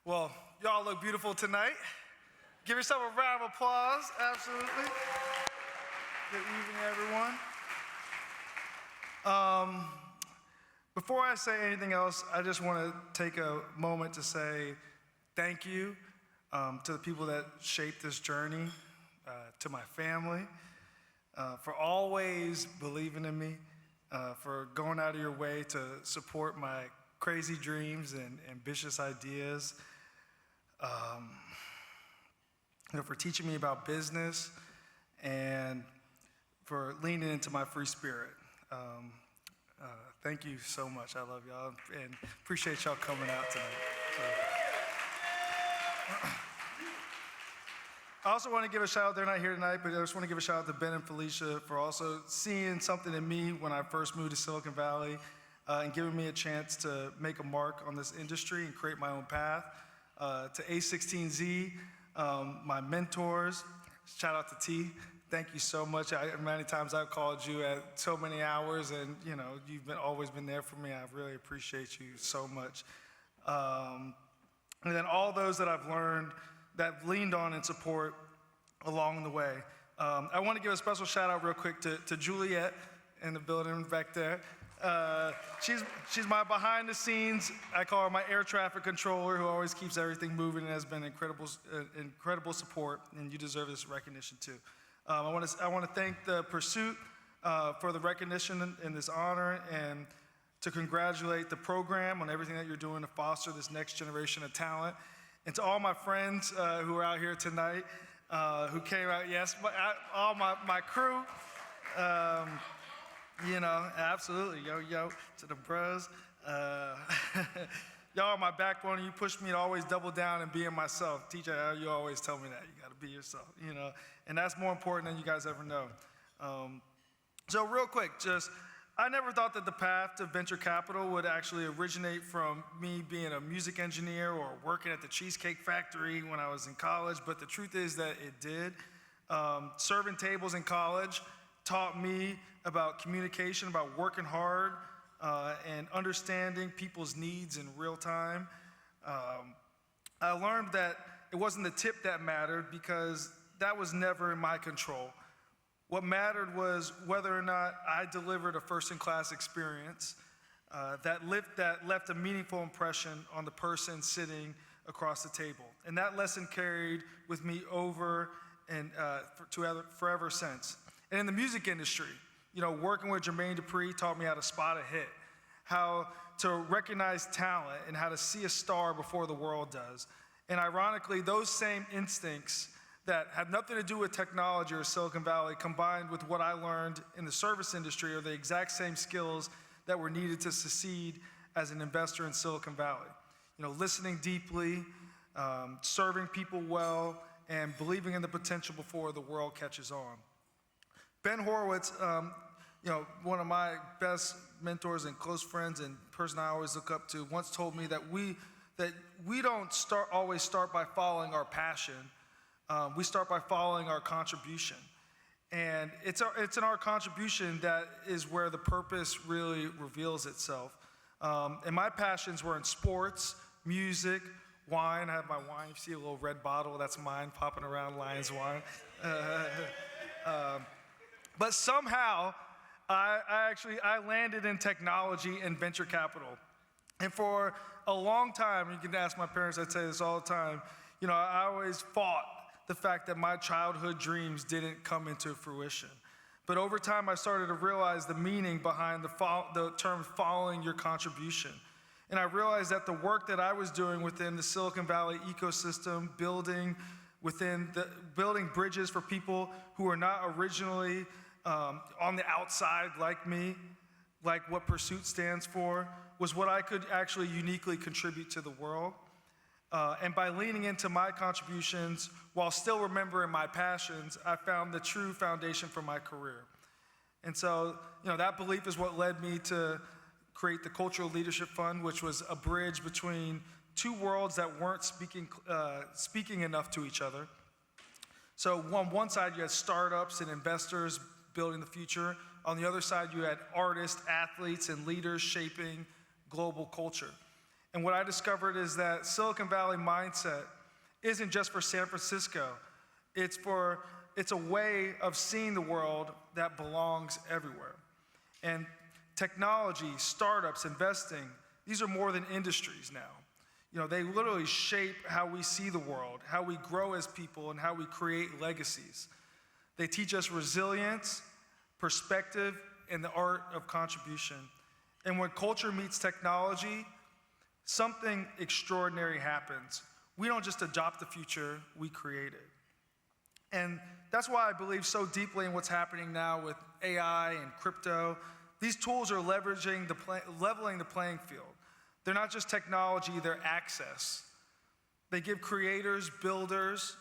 Well, y'all look beautiful tonight. Give yourself a round of applause, absolutely. Good evening, everyone. Before I say anything else, I just want to take a moment to say thank you to the people that shaped this journey, to my family, for always believing in me, for going out of your way to support my crazy dreams and ambitious ideas, for teaching me about business, and for leaning into my free spirit. Thank you so much. I love y'all and appreciate y'all coming out tonight. I also want to give a shout out, they're not here tonight, but I just want to give a shout out to Ben and Felicia for also seeing something in me when I first moved to Silicon Valley and giving me a chance to make a mark on this industry and create my own path. To A16Z, my mentors, shout out to T. Thank you so much. Many times I've called you at so many hours, and you've always been there for me. I really appreciate you so much. And then all those that I've learned, that I've leaned on and support along the way. I want to give a special shout out real quick to Juliet in the building back there. She's my behind the scenes, I call her my air traffic controller, who always keeps everything moving and has been incredible support, and you deserve this recognition too. I want to thank the Pursuit for the recognition and this honor, and to congratulate the program on everything that you're doing to foster this next generation of talent. And to all my friends who are out here tonight, who came out, yes, all my crew, absolutely, yo, to the bros. Y'all are my backbone, and you push me to always double down and being myself. TJ, you always tell me that. You got to be yourself, and that's more important than you guys ever know. So real quick, I never thought that the path to venture capital would actually originate from me being a music engineer or working at the Cheesecake Factory when I was in college, but the truth is that it did. Serving tables in college taught me about communication, about working hard, and understanding people's needs in real time. I learned that it wasn't the tip that mattered, because that was never in my control. What mattered was whether or not I delivered a first-in-class experience that left a meaningful impression on the person sitting across the table. And that lesson carried with me over and forever since. And in the music industry, working with Jermaine Dupri taught me how to spot a hit, how to recognize talent, and how to see a star before the world does. And ironically, those same instincts that had nothing to do with technology or Silicon Valley, combined with what I learned in the service industry, are the exact same skills that were needed to succeed as an investor in Silicon Valley. Listening deeply, serving people well, and believing in the potential before the world catches on. Ben Horowitz, one of my best mentors and close friends and person I always look up to, once told me that we don't always start by following our passion. We start by following our contribution. And it's in our contribution that is where the purpose really reveals itself. And my passions were in sports, music, wine. I have my wine. You see a little red bottle, that's mine, popping around, Lyons wine. But somehow, I landed in technology and venture capital. And for a long time, you can ask my parents, I'd say this all the time, I always fought the fact that my childhood dreams didn't come into fruition. But over time, I started to realize the meaning behind the term following your contribution. And I realized that the work that I was doing within the Silicon Valley ecosystem, building bridges for people who are not originally on the outside like me, like what Pursuit stands for, was what I could actually uniquely contribute to the world. And by leaning into my contributions while still remembering my passions, I found the true foundation for my career. And so, that belief is what led me to create the Cultural Leadership Fund, which was a bridge between two worlds that weren't speaking enough to each other. So on one side, you had startups and investors building the future. On the other side, you had artists, athletes, and leaders shaping global culture. And what I discovered is that Silicon Valley mindset isn't just for San Francisco. It's a way of seeing the world that belongs everywhere. And technology, startups, investing, these are more than industries now. You know, they literally shape how we see the world, how we grow as people, and how we create legacies. They teach us resilience, perspective, and the art of contribution. And when culture meets technology, something extraordinary happens. We don't just adopt the future, we create it. And that's why I believe so deeply in what's happening now with AI and crypto. These tools are leveling the playing field. They're not just technology, they're access. They give creators, builders,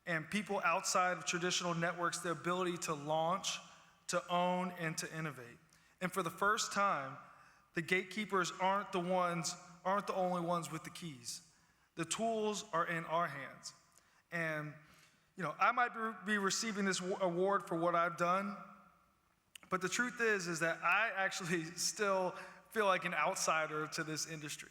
and people outside of traditional networks the ability to launch, to own, and to innovate. And for the first time, the gatekeepers aren't the only ones with the keys. The tools are in our hands. And you know, I might be receiving this award for what I've done, but the truth is that I actually still feel like an outsider to this industry.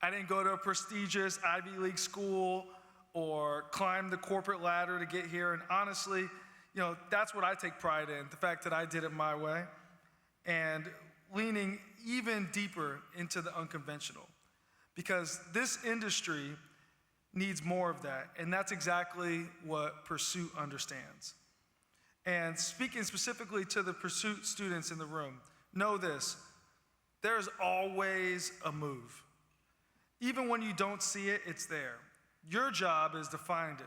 I didn't go to a prestigious Ivy League school or climb the corporate ladder to get here, and honestly, you know, that's what I take pride in, the fact that I did it my way, and leaning even deeper into the unconventional, because this industry needs more of that, and that's exactly what Pursuit understands. And speaking specifically to the Pursuit students in the room, know this: there's always a move. Even when you don't see it, it's there. Your job is to find it.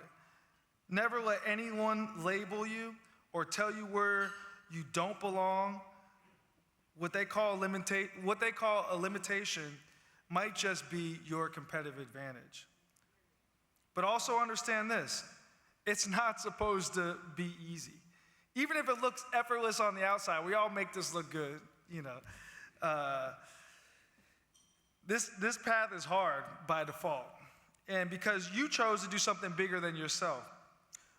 Never let anyone label you or tell you where you don't belong. What they call a limitation might just be your competitive advantage. But also understand this: it's not supposed to be easy. Even if it looks effortless on the outside, we all make this look good, you know. This path is hard by default, and because you chose to do something bigger than yourself.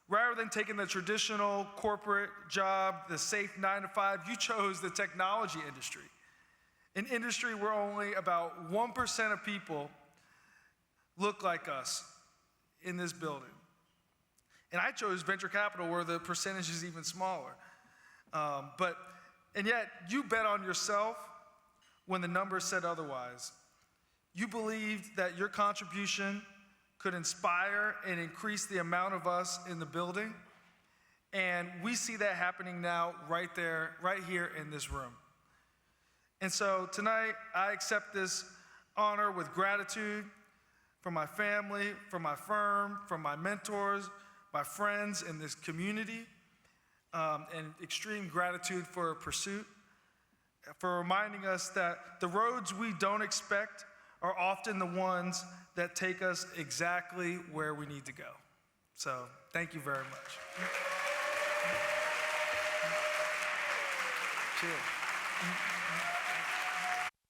Rather than taking the traditional corporate job, the safe 9-to-5, you chose the technology industry, an industry where only about 1% of people look like us in this building. And I chose venture capital, where the percentage is even smaller. And yet, you bet on yourself when the numbers said otherwise. You believed that your contribution could inspire and increase the amount of us in the building. And we see that happening now right here in this room. And so tonight, I accept this honor with gratitude from my family, from my firm, from my mentors, my friends in this community, and extreme gratitude for Pursuit, for reminding us that the roads we don't expect are often the ones that take us exactly where we need to go. So, thank you very much. Cheers.